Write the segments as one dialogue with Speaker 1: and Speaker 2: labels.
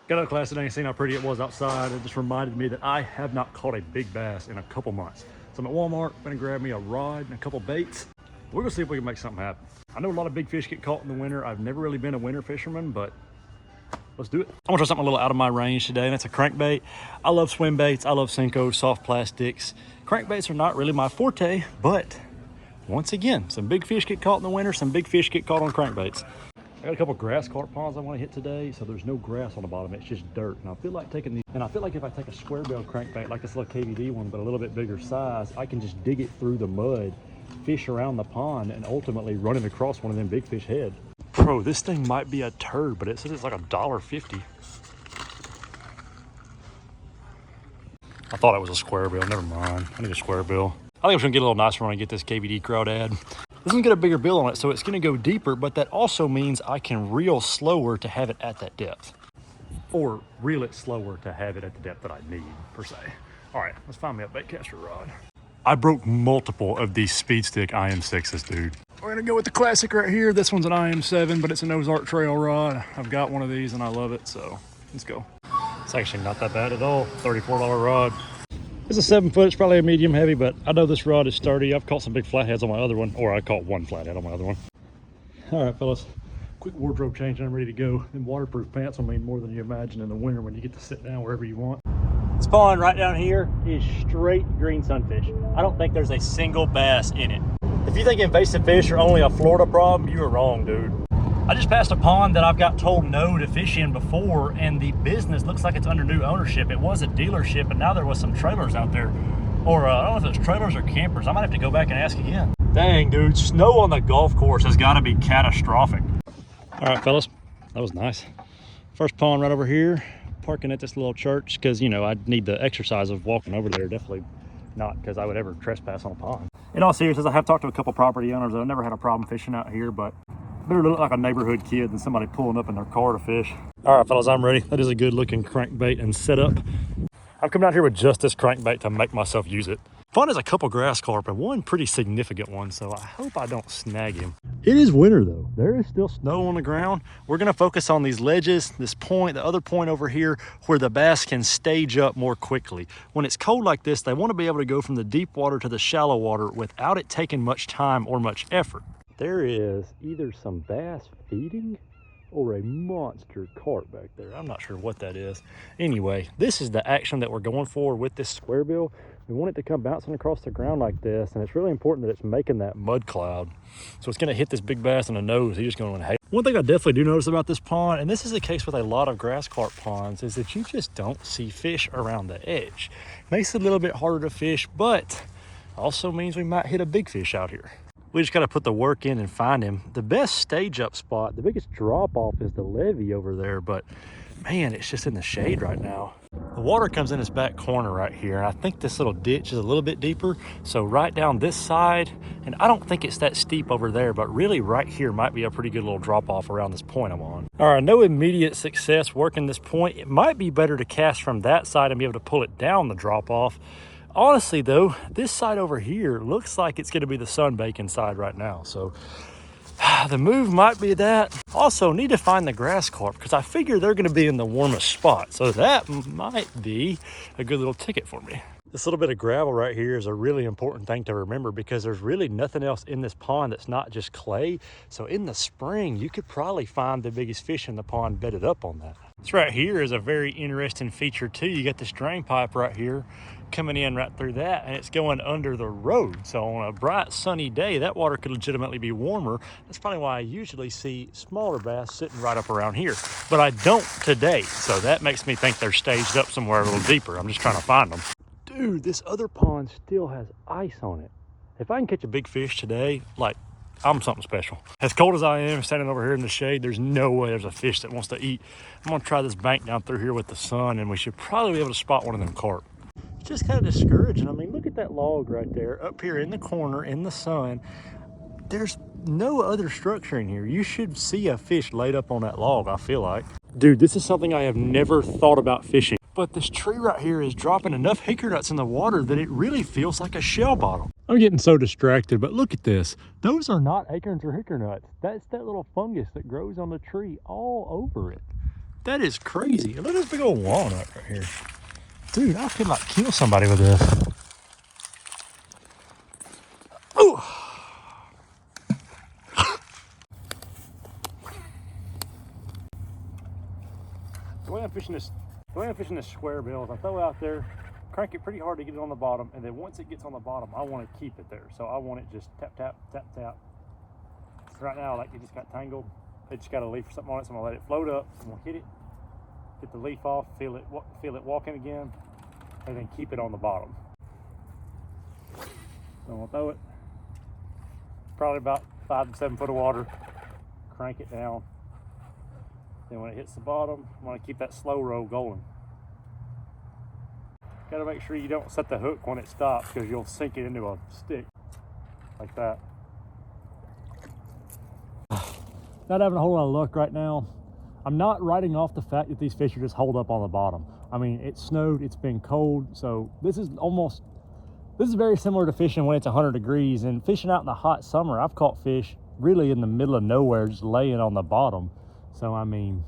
Speaker 1: Got out of class today and seen how pretty it was outside. It just reminded me that I have not caught a big bass in a couple months. So I'm at Walmart, gonna grab me a rod and a couple baits. We're gonna see if we can make something happen. I know a lot of big fish get caught in the winter. I've never really been a winter fisherman, but let's do it. I'm gonna try something a little out of my range today, and that's a crankbait. I love swim baits, I love Senkos, soft plastics. Crankbaits are not really my forte, but once again, some big fish get caught in the winter, some big fish get caught on crankbaits. I got a couple grass carp ponds I want to hit today, so there's no grass on the bottom, it's just dirt. And I feel like taking these, and I feel like if I take a squarebill crankbait, like this little KVD one, but a little bit bigger size, I can just dig it through the mud, fish around the pond, and ultimately run it across one of them big fish head. Bro, this thing might be a turd, but it says it's like $1.50. I thought it was a squarebill, never mind. I need a squarebill. I think I'm gonna get a little nicer when I get this KVD crawdad. This one's got a bigger bill on it, so it's gonna go deeper, but that also means I can reel slower to have it at that depth. Or reel it slower to have it at the depth that I need, per se. All right, let's find me a bait caster rod. I broke multiple of these speed stick IM6s, dude. We're gonna go with the classic right here. This one's an IM7, but it's an Ozark trail rod. I've got one of these and I love it, so let's go. It's actually not that bad at all, $34 rod. It's a 7 foot, it's probably a medium heavy, but I know this rod is sturdy. I've caught some big flatheads on my other one, or I caught one flathead on my other one. All right, fellas, quick wardrobe change and I'm ready to go. And waterproof pants will mean more than you imagine in the winter when you get to sit down wherever you want. This pond right down here is straight green sunfish. I don't think there's a single bass in it. If you think invasive fish are only a Florida problem, you are wrong, dude. I just passed a pond that I've got told no to fish in before, and the business looks like it's under new ownership. It was a dealership, and now there was some trailers out there. Or I don't know if it was trailers or campers. I might have to go back and ask again. Dang, dude, snow on the golf course has got to be catastrophic. All right, fellas, that was nice. First pond right over here, parking at this little church because, you know, I need the exercise of walking over there. Definitely not because I would ever trespass on a pond. In all seriousness, I have talked to a couple property owners that I've never had a problem fishing out here, but better to look like a neighborhood kid than somebody pulling up in their car to fish. All right, fellas, I'm ready. That is a good looking crankbait and setup. I'm coming out here with just this crankbait to make myself use it. Fun is a couple grass carp and one pretty significant one, so I hope I don't snag him. It is winter though. There is still snow on the ground. We're gonna focus on these ledges, this point, the other point over here where the bass can stage up more quickly. When it's cold like this, they want to be able to go from the deep water to the shallow water without it taking much time or much effort. There is either some bass feeding or a monster carp back there. I'm not sure what that is. Anyway, this is the action that we're going for with this squarebill. We want it to come bouncing across the ground like this, and it's really important that it's making that mud cloud. So it's gonna hit this big bass in the nose. He's just gonna hate. One thing I definitely do notice about this pond, and this is the case with a lot of grass carp ponds, is that you just don't see fish around the edge. Makes it a little bit harder to fish, but also means we might hit a big fish out here. We just got to put the work in and find him. The best stage up spot, the biggest drop off is the levee over there, but man, it's just in the shade right now. The water comes in this back corner right here, and I think this little ditch is a little bit deeper. So right down this side, and I don't think it's that steep over there, but really right here might be a pretty good little drop off around this point I'm on. All right, no immediate success working this point. It might be better to cast from that side and be able to pull it down the drop off. Honestly though, this side over here looks like it's gonna be the sun baking side right now. So the move might be that. Also need to find the grass carp because I figure they're gonna be in the warmest spot. So that might be a good little ticket for me. This little bit of gravel right here is a really important thing to remember because there's really nothing else in this pond that's not just clay. So in the spring, you could probably find the biggest fish in the pond bedded up on that. This right here is a very interesting feature too. You got this drain pipe right here coming in right through that, and it's going under the road. So on a bright sunny day, that water could legitimately be warmer. That's probably why I usually see smaller bass sitting right up around here, but I don't today. So that makes me think they're staged up somewhere a little deeper. I'm just trying to find them. Dude, this other pond still has ice on it. If I can catch a big fish today, like, I'm something special. As cold as I am standing over here in the shade, there's no way there's a fish that wants to eat. I'm gonna try this bank down through here with the sun, and we should probably be able to spot one of them carp. It's just kind of discouraging. I mean, look at that log right there up here in the corner in the sun. There's no other structure in here. You should see a fish laid up on that log, I feel like. Dude, this is something I have never thought about fishing. But this tree right here is dropping enough hickory nuts in the water that it really feels like a shell bottom. I'm getting so distracted, but look at this. Those are not acorns or hickory nuts. That's that little fungus that grows on the tree all over it. That is crazy. Look at this big old walnut right here. Dude, I could like kill somebody with this. Ooh. The way I'm fishing this square bill is I throw it out there, crank it pretty hard to get it on the bottom, and then once it gets on the bottom, I want to keep it there. So I want it just tap, tap, tap, tap. Right now, like it just got tangled. It just got a leaf or something on it, so I'm gonna let it float up. I'm gonna hit it, get the leaf off, feel it walking again, and then keep it on the bottom. So I'm gonna throw it, probably about 5 to 7 foot of water, crank it down. Then when it hits the bottom, I want to keep that slow roll going. Got to make sure you don't set the hook when it stops, because you'll sink it into a stick like that. Not having a whole lot of luck right now. I'm not writing off the fact that these fish are just holed up on the bottom. I mean, it snowed, it's been cold, so this is very similar to fishing when it's 100 degrees, and fishing out in the hot summer. I've caught fish really in the middle of nowhere, just laying on the bottom. So, I mean,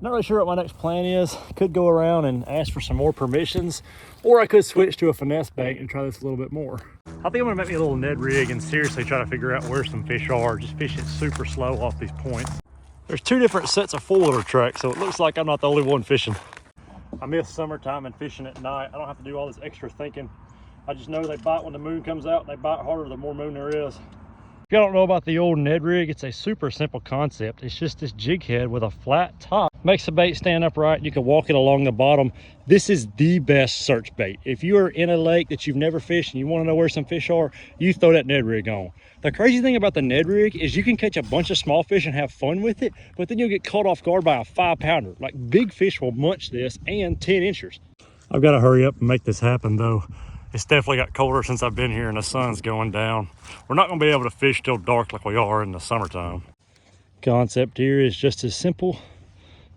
Speaker 1: not really sure what my next plan is. Could go around and ask for some more permissions, or I could switch to a finesse bait and try this a little bit more. I think I'm gonna make me a little Ned Rig and seriously try to figure out where some fish are. Just fish it super slow off these points. There's 2 different sets of 4-lure tracks, so it looks like I'm not the only one fishing. I miss summertime and fishing at night. I don't have to do all this extra thinking. I just know they bite when the moon comes out. They bite harder the more moon there is. If y'all don't know about the old Ned Rig, it's a super simple concept. It's just this jig head with a flat top. Makes the bait stand upright. You can walk it along the bottom. This is the best search bait. If you are in a lake that you've never fished and you want to know where some fish are, you throw that Ned Rig on. The crazy thing about the Ned Rig is you can catch a bunch of small fish and have fun with it, but then you'll get caught off guard by a 5-pounder. Like, big fish will munch this, and 10 inchers. I've got to hurry up and make this happen though. It's definitely got colder since I've been here and the sun's going down. We're not gonna be able to fish till dark like we are in the summertime. Concept here is just as simple.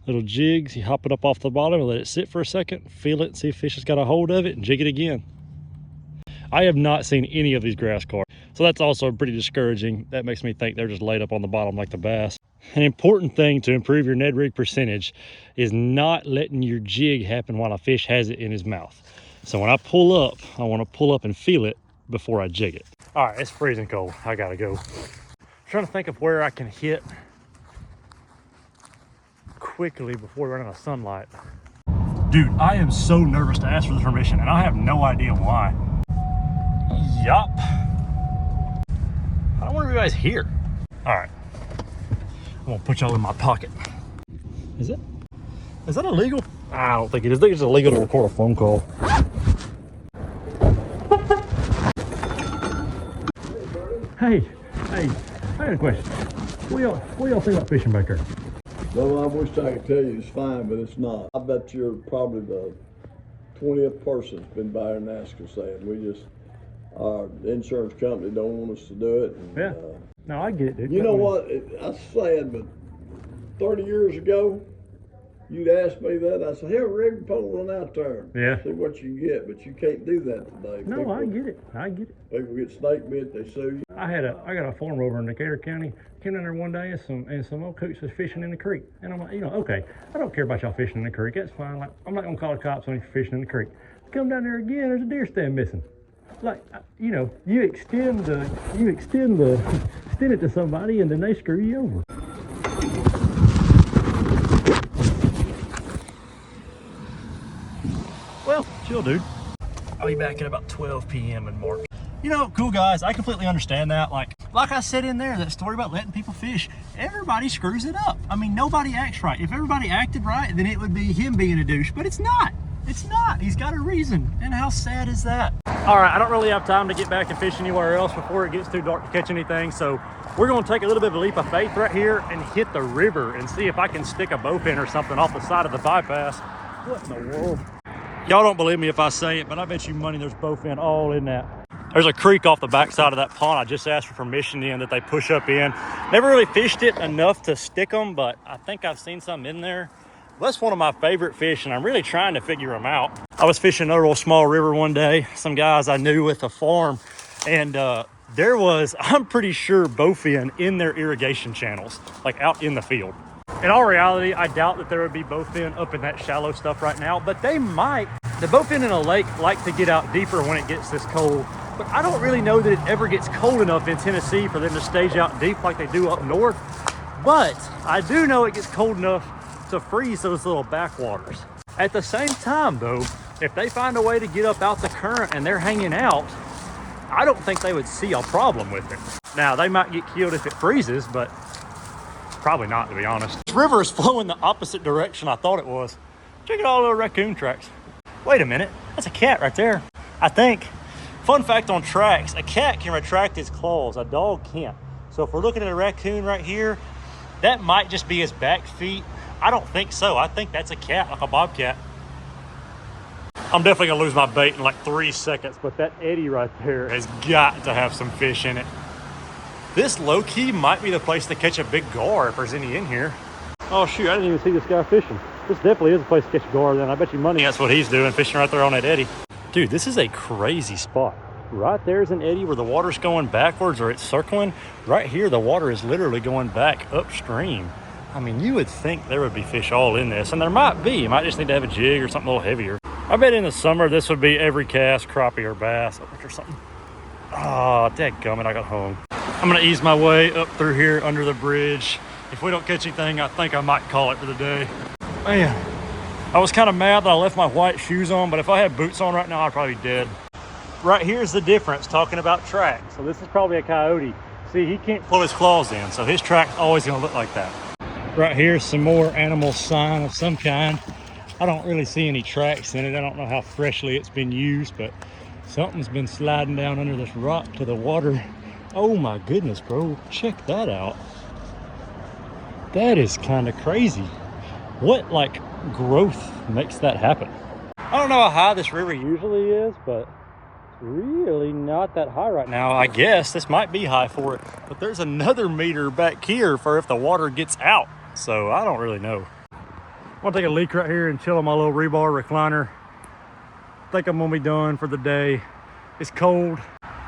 Speaker 1: Little jigs, you hop it up off the bottom and let it sit for a second, feel it, see if fish has got a hold of it, and jig it again. I have not seen any of these grass carp, so that's also pretty discouraging. That makes me think they're just laid up on the bottom like the bass. An important thing to improve your Ned Rig percentage is not letting your jig happen while a fish has it in his mouth. So when I pull up, I want to pull up and feel it before I jig it. All right, it's freezing cold. I gotta go. I'm trying to think of where I can hit quickly before we run out of sunlight. Dude, I am so nervous to ask for this permission, and I have no idea why. Yup. I don't want you guys here. All right, I'm gonna put y'all in my pocket. Is that illegal? I don't think it is. I think it's illegal to record a phone call. Hey, I had a question. What y'all think about fishing back there?
Speaker 2: Well, I wish I could tell you it's fine, but it's not. I bet you're probably the 20th person that's been by here and asked us that. Our insurance company don't want us to do it. And,
Speaker 1: yeah. No, I get it, dude.
Speaker 2: You know what? That's sad, but 30 years ago, you'd ask me that. I said, hell, rig pulling out there.
Speaker 1: Yeah.
Speaker 2: See what you can get, but you can't do that today.
Speaker 1: No,
Speaker 2: people,
Speaker 1: I get it.
Speaker 2: People get snake bit, they sue you.
Speaker 1: I got a farm over in Decatur County. Came down there one day and some old coots was fishing in the creek. And I'm like, okay, I don't care about y'all fishing in the creek. That's fine. Like, I'm not gonna call the cops on you for fishing in the creek. Come down there again, there's a deer stand missing. Like, you extend it to somebody and then they screw you over. Well, chill, dude. I'll be back at about 12 p.m. in March. You know, cool guys, I completely understand that. Like I said in there, that story about letting people fish, everybody screws it up. I mean, nobody acts right. If everybody acted right, then it would be him being a douche, but it's not. It's not. He's got a reason. And how sad is that? All right, I don't really have time to get back and fish anywhere else before it gets too dark to catch anything. So we're gonna take a little bit of a leap of faith right here and hit the river and see if I can stick a bowfin or something off the side of the bypass. What in the world? Y'all don't believe me if I say it, but I bet you money there's bowfin all in that. There's a creek off the backside of that pond I just asked for permission in that they push up in. Never really fished it enough to stick them, but I think I've seen some in there. That's one of my favorite fish, and I'm really trying to figure them out. I was fishing a real small river one day, some guys I knew with a farm, and there was, I'm pretty sure, bowfin in their irrigation channels, like out in the field. In all reality, I doubt that there would be bowfin up in that shallow stuff right now, but they might. The bowfin in a lake like to get out deeper when it gets this cold, but I don't really know that it ever gets cold enough in Tennessee for them to stage out deep like they do up north. But I do know it gets cold enough to freeze those little backwaters. At the same time though, if they find a way to get up out the current and they're hanging out, I don't think they would see a problem with it. Now, they might get killed if it freezes, but probably not, to be honest. This river is flowing the opposite direction I thought it was. Check out all the raccoon tracks. Wait a minute, that's a cat right there. I think, fun fact on tracks, a cat can retract his claws, a dog can't. So if we're looking at a raccoon right here, that might just be his back feet. I don't think so. I think that's a cat, like a bobcat. I'm definitely gonna lose my bait in like 3 seconds, but that eddy right there has got to have some fish in it. This low-key might be the place to catch a big gar if there's any in here. Oh shoot, I didn't even see this guy fishing. This definitely is a place to catch a gar then. I bet you money that's what he's doing, fishing right there on that eddy. Dude, this is a crazy spot. Right there's an eddy where the water's going backwards or it's circling. Right here, the water is literally going back upstream. I mean, you would think there would be fish all in this, and there might be. You might just need to have a jig or something a little heavier. I bet in the summer, this would be every cast, crappie or bass or something. Oh, dadgummit, I got home. I'm gonna ease my way up through here under the bridge. If we don't catch anything, I think I might call it for the day. Man, I was kind of mad that I left my white shoes on, but if I had boots on right now, I'd probably be dead. Right here's the difference, talking about tracks. So this is probably a coyote. See, he can't pull his claws in, so his track's always gonna look like that. Right here's some more animal sign of some kind. I don't really see any tracks in it. I don't know how freshly it's been used, but something's been sliding down under this rock to the water. Oh my goodness, bro, check that out. That is kind of crazy. What like growth makes that happen? I don't know how high this river usually is, but it's really not that high right now. I guess this might be high for it, but there's another meter back here for if the water gets out. So I don't really know. I'm gonna take a leak right here and chill on my little rebar recliner. I think I'm gonna be done for the day. It's cold.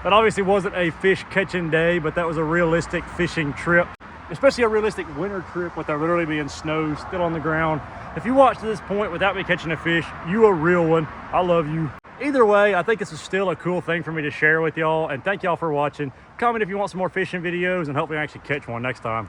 Speaker 1: That obviously wasn't a fish catching day, but that was a realistic fishing trip, especially a realistic winter trip with there literally being snow still on the ground. If you watched to this point without me catching a fish, you a real one. I love you. Either way, I think this is still a cool thing for me to share with y'all, and thank y'all for watching. Comment if you want some more fishing videos, and hopefully I actually catch one next time.